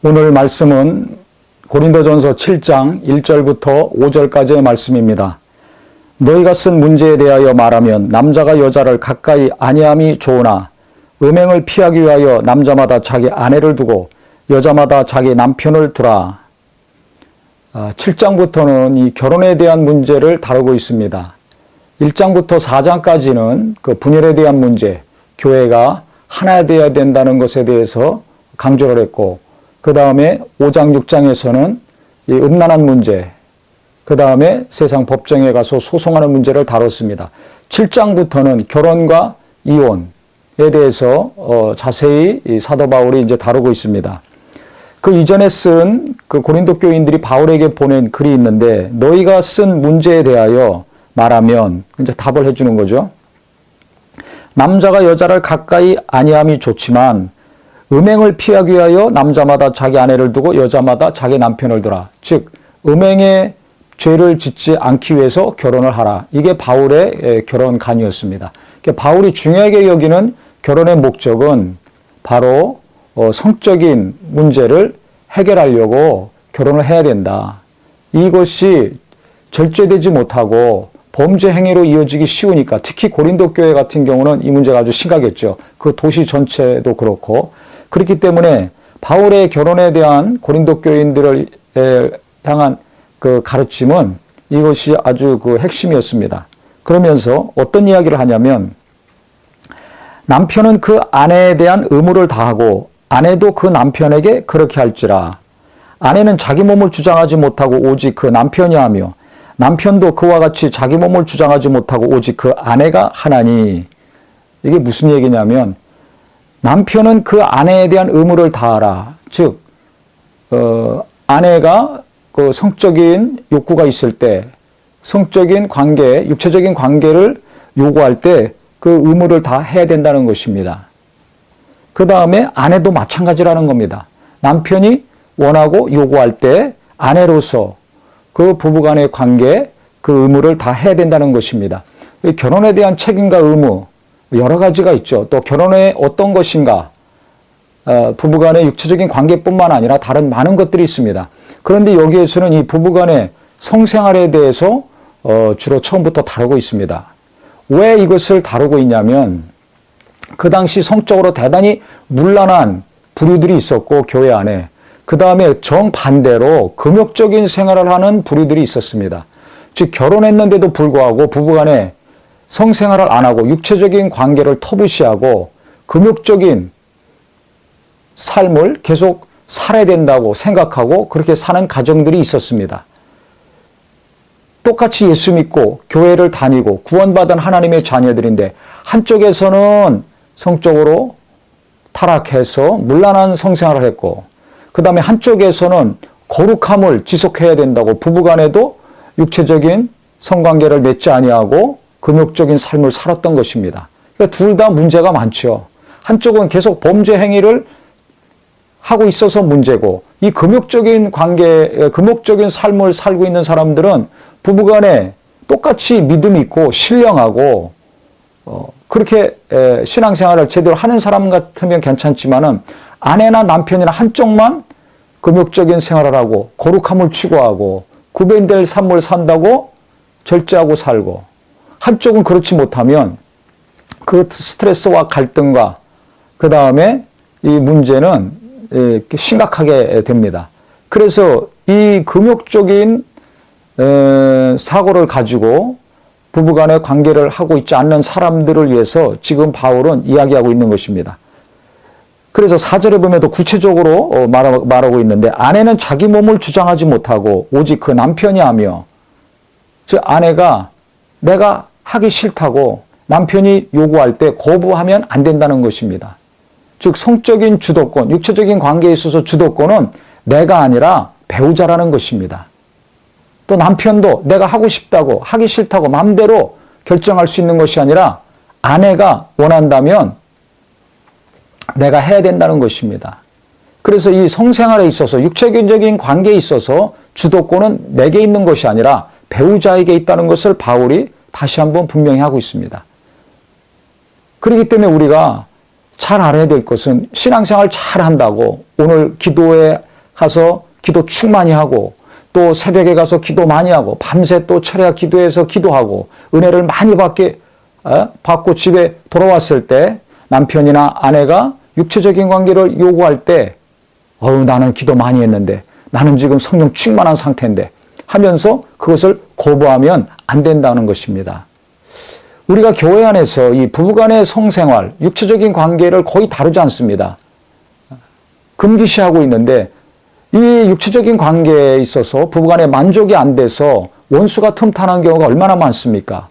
오늘 말씀은 고린도전서 7장 1절부터 5절까지의 말씀입니다. 너희가 쓴 문제에 대하여 말하면 남자가 여자를 가까이 아니함이 좋으나 음행을 피하기 위하여 남자마다 자기 아내를 두고 여자마다 자기 남편을 두라. 7장부터는 이 결혼에 대한 문제를 다루고 있습니다. 1장부터 4장까지는 그 분열에 대한 문제, 교회가 하나 되어야 된다는 것에 대해서 강조를 했고, 그 다음에 5장, 6장에서는 이 음란한 문제, 그 다음에 세상 법정에 가서 소송하는 문제를 다뤘습니다. 7장부터는 결혼과 이혼에 대해서 자세히 사도 바울이 이제 다루고 있습니다. 그 이전에 쓴 그 고린도 교인들이 바울에게 보낸 글이 있는데, 너희가 쓴 문제에 대하여 말하면 이제 답을 해주는 거죠. 남자가 여자를 가까이 아니함이 좋지만 음행을 피하기 위하여 남자마다 자기 아내를 두고 여자마다 자기 남편을 두라. 즉 음행의 죄를 짓지 않기 위해서 결혼을 하라. 이게 바울의 결혼 간이었습니다. 바울이 중요하게 여기는 결혼의 목적은 바로 성적인 문제를 해결하려고 결혼을 해야 된다. 이것이 절제되지 못하고 범죄 행위로 이어지기 쉬우니까, 특히 고린도 교회 같은 경우는 이 문제가 아주 심각했죠. 그 도시 전체도 그렇고. 그렇기 때문에 바울의 결혼에 대한 고린도 교인들을 향한 그 가르침은 이것이 아주 그 핵심이었습니다. 그러면서 어떤 이야기를 하냐면, 남편은 그 아내에 대한 의무를 다하고 아내도 그 남편에게 그렇게 할지라. 아내는 자기 몸을 주장하지 못하고 오직 그 남편이 하며 남편도 그와 같이 자기 몸을 주장하지 못하고 오직 그 아내가 하나니. 이게 무슨 얘기냐면, 남편은 그 아내에 대한 의무를 다하라. 즉 아내가 그 성적인 욕구가 있을 때, 성적인 관계, 육체적인 관계를 요구할 때 그 의무를 다 해야 된다는 것입니다. 그 다음에 아내도 마찬가지라는 겁니다. 남편이 원하고 요구할 때 아내로서 그 부부간의 관계, 그 의무를 다 해야 된다는 것입니다. 결혼에 대한 책임과 의무 여러 가지가 있죠. 또 결혼에 어떤 것인가, 부부간의 육체적인 관계뿐만 아니라 다른 많은 것들이 있습니다. 그런데 여기에서는 이 부부간의 성생활에 대해서 주로 처음부터 다루고 있습니다. 왜 이것을 다루고 있냐면, 그 당시 성적으로 대단히 문란한 부류들이 있었고, 교회 안에. 그 다음에 정반대로 금욕적인 생활을 하는 부류들이 있었습니다. 즉 결혼했는데도 불구하고 부부간에 성생활을 안 하고 육체적인 관계를 터부시하고 금욕적인 삶을 계속 살아야 된다고 생각하고 그렇게 사는 가정들이 있었습니다. 똑같이 예수 믿고 교회를 다니고 구원받은 하나님의 자녀들인데, 한쪽에서는 성적으로 타락해서 문란한 성생활을 했고, 그 다음에 한쪽에서는 거룩함을 지속해야 된다고 부부간에도 육체적인 성관계를 맺지 아니하고 금욕적인 삶을 살았던 것입니다. 그러니까 둘 다 문제가 많죠. 한쪽은 계속 범죄 행위를 하고 있어서 문제고, 이 금욕적인 관계, 금욕적인 삶을 살고 있는 사람들은 부부간에 똑같이 믿음이 있고 신령하고 그렇게 신앙생활을 제대로 하는 사람 같으면 괜찮지만은, 아내나 남편이나 한쪽만 금욕적인 생활을 하고 거룩함을 추구하고 구별될 삶을 산다고 절제하고 살고, 한쪽은 그렇지 못하면 그 스트레스와 갈등과 그 다음에 이 문제는 심각하게 됩니다. 그래서 이 금욕적인 사고를 가지고 부부간의 관계를 하고 있지 않는 사람들을 위해서 지금 바울은 이야기하고 있는 것입니다. 그래서 4절에 보면 더 구체적으로 말하고 있는데, 아내는 자기 몸을 주장하지 못하고 오직 그 남편이 하며, 즉 아내가 내가 하기 싫다고 남편이 요구할 때 거부하면 안 된다는 것입니다. 즉 성적인 주도권, 육체적인 관계에 있어서 주도권은 내가 아니라 배우자라는 것입니다. 또 남편도 내가 하고 싶다고 하기 싫다고 마음대로 결정할 수 있는 것이 아니라 아내가 원한다면 내가 해야 된다는 것입니다. 그래서 이 성생활에 있어서 육체적인 관계에 있어서 주도권은 내게 있는 것이 아니라 배우자에게 있다는 것을 바울이 다시 한번 분명히 하고 있습니다. 그렇기 때문에 우리가 잘 알아야 될 것은, 신앙생활 잘 한다고 오늘 기도에 가서 기도 충만히 하고 또 새벽에 가서 기도 많이 하고 밤새 또 철야 기도해서 기도하고 은혜를 많이 받고 집에 돌아왔을 때 남편이나 아내가 육체적인 관계를 요구할 때 나는 기도 많이 했는데 나는 지금 성령 충만한 상태인데 하면서 그것을 거부하면 안 된다는 것입니다. 우리가 교회 안에서 이 부부간의 성생활, 육체적인 관계를 거의 다루지 않습니다. 금기시하고 있는데 이 육체적인 관계에 있어서 부부간에 만족이 안 돼서 원수가 틈타는 경우가 얼마나 많습니까?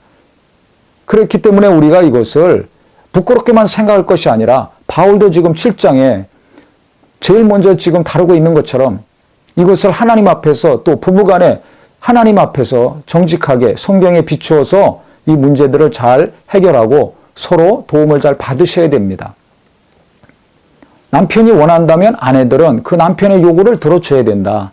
그렇기 때문에 우리가 이것을 부끄럽게만 생각할 것이 아니라 바울도 지금 7장에 제일 먼저 지금 다루고 있는 것처럼 이것을 하나님 앞에서 또 부부간에 하나님 앞에서 정직하게 성경에 비추어서 이 문제들을 잘 해결하고 서로 도움을 잘 받으셔야 됩니다. 남편이 원한다면 아내들은 그 남편의 요구를 들어줘야 된다.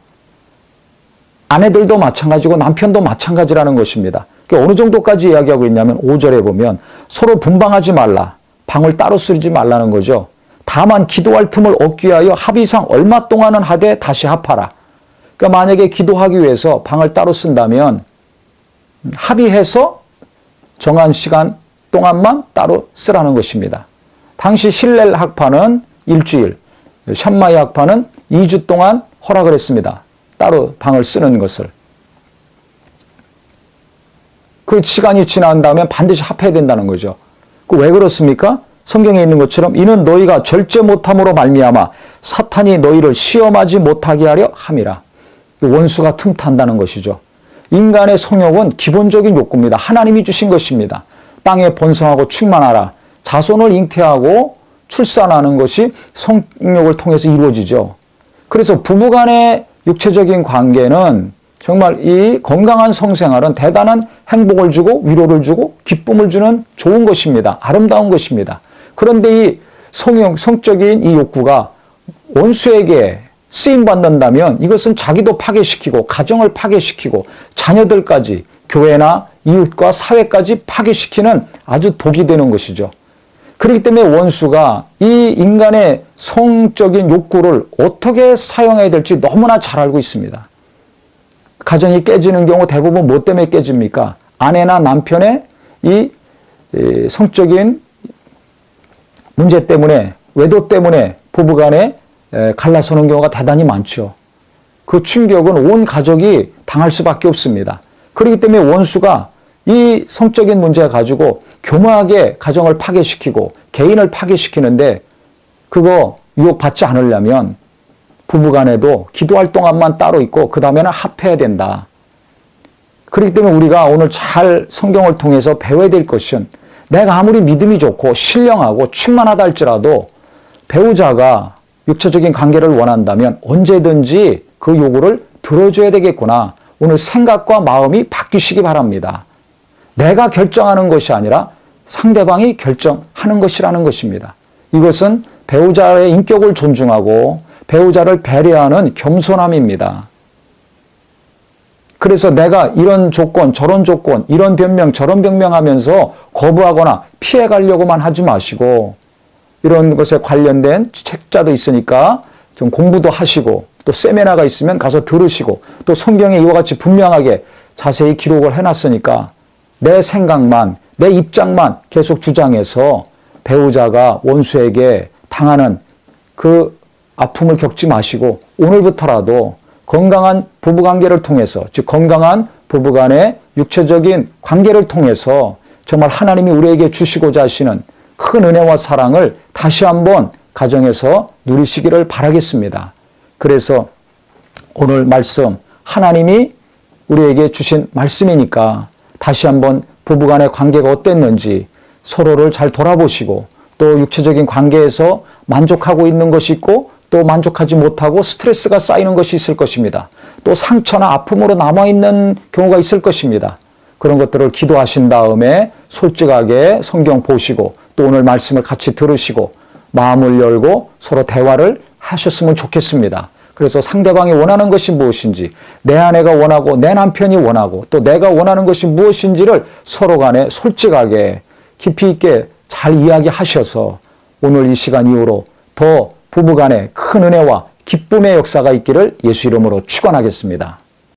아내들도 마찬가지고 남편도 마찬가지라는 것입니다. 어느 정도까지 이야기하고 있냐면 5절에 보면 서로 분방하지 말라. 방을 따로 쓰지 말라는 거죠. 다만 기도할 틈을 얻기 위하여 합의상 얼마 동안은 하되 다시 합하라. 그러니까 만약에 기도하기 위해서 방을 따로 쓴다면 합의해서 정한 시간 동안만 따로 쓰라는 것입니다. 당시 힐렐 학파는 일주일, 샴마이 학파는 2주 동안 허락을 했습니다. 따로 방을 쓰는 것을. 그 시간이 지난 다음에 반드시 합해야 된다는 거죠. 왜 그렇습니까? 성경에 있는 것처럼 이는 너희가 절제 못함으로 말미암아 사탄이 너희를 시험하지 못하게 하려 함이라. 원수가 틈탄다는 것이죠. 인간의 성욕은 기본적인 욕구입니다. 하나님이 주신 것입니다. 땅에 번성하고 충만하라. 자손을 잉태하고 출산하는 것이 성욕을 통해서 이루어지죠. 그래서 부부간의 육체적인 관계는 정말 이 건강한 성생활은 대단한 행복을 주고 위로를 주고 기쁨을 주는 좋은 것입니다. 아름다운 것입니다. 그런데 이 성적인 이 욕구가 원수에게 쓰임받는다면 이것은 자기도 파괴시키고 가정을 파괴시키고 자녀들까지 교회나 이웃과 사회까지 파괴시키는 아주 독이 되는 것이죠. 그렇기 때문에 원수가 이 인간의 성적인 욕구를 어떻게 사용해야 될지 너무나 잘 알고 있습니다. 가정이 깨지는 경우 대부분 뭐 때문에 깨집니까? 아내나 남편의 이 성적인 문제 때문에, 외도 때문에 부부간에 갈라서는 경우가 대단히 많죠. 그 충격은 온 가족이 당할 수밖에 없습니다. 그렇기 때문에 원수가 이 성적인 문제 가지고 교묘하게 가정을 파괴시키고 개인을 파괴시키는데 그거 유혹받지 않으려면 부부간에도 기도할 동안만 따로 있고 그 다음에는 합해야 된다. 그렇기 때문에 우리가 오늘 잘 성경을 통해서 배워야 될 것은 내가 아무리 믿음이 좋고 신령하고 충만하다 할지라도 배우자가 육체적인 관계를 원한다면 언제든지 그 요구를 들어줘야 되겠구나. 오늘 생각과 마음이 바뀌시기 바랍니다. 내가 결정하는 것이 아니라 상대방이 결정하는 것이라는 것입니다. 이것은 배우자의 인격을 존중하고 배우자를 배려하는 겸손함입니다. 그래서 내가 이런 조건, 저런 조건, 이런 변명, 저런 변명하면서 거부하거나 피해가려고만 하지 마시고 이런 것에 관련된 책자도 있으니까 좀 공부도 하시고 또 세미나가 있으면 가서 들으시고 또 성경에 이와 같이 분명하게 자세히 기록을 해놨으니까 내 생각만, 내 입장만 계속 주장해서 배우자가 원수에게 당하는 그 아픔을 겪지 마시고 오늘부터라도 건강한 부부관계를 통해서, 즉 건강한 부부간의 육체적인 관계를 통해서 정말 하나님이 우리에게 주시고자 하시는 큰 은혜와 사랑을 다시 한번 가정에서 누리시기를 바라겠습니다. 그래서 오늘 말씀 하나님이 우리에게 주신 말씀이니까 다시 한번 부부간의 관계가 어땠는지 서로를 잘 돌아보시고 또 육체적인 관계에서 만족하고 있는 것이 있고 또 만족하지 못하고 스트레스가 쌓이는 것이 있을 것입니다. 또 상처나 아픔으로 남아있는 경우가 있을 것입니다. 그런 것들을 기도하신 다음에 솔직하게 성경 보시고 또 오늘 말씀을 같이 들으시고 마음을 열고 서로 대화를 하셨으면 좋겠습니다. 그래서 상대방이 원하는 것이 무엇인지, 내 아내가 원하고 내 남편이 원하고 또 내가 원하는 것이 무엇인지를 서로 간에 솔직하게 깊이 있게 잘 이야기하셔서 오늘 이 시간 이후로 더 부부간에 큰 은혜와 기쁨의 역사가 있기를 예수 이름으로 축원하겠습니다.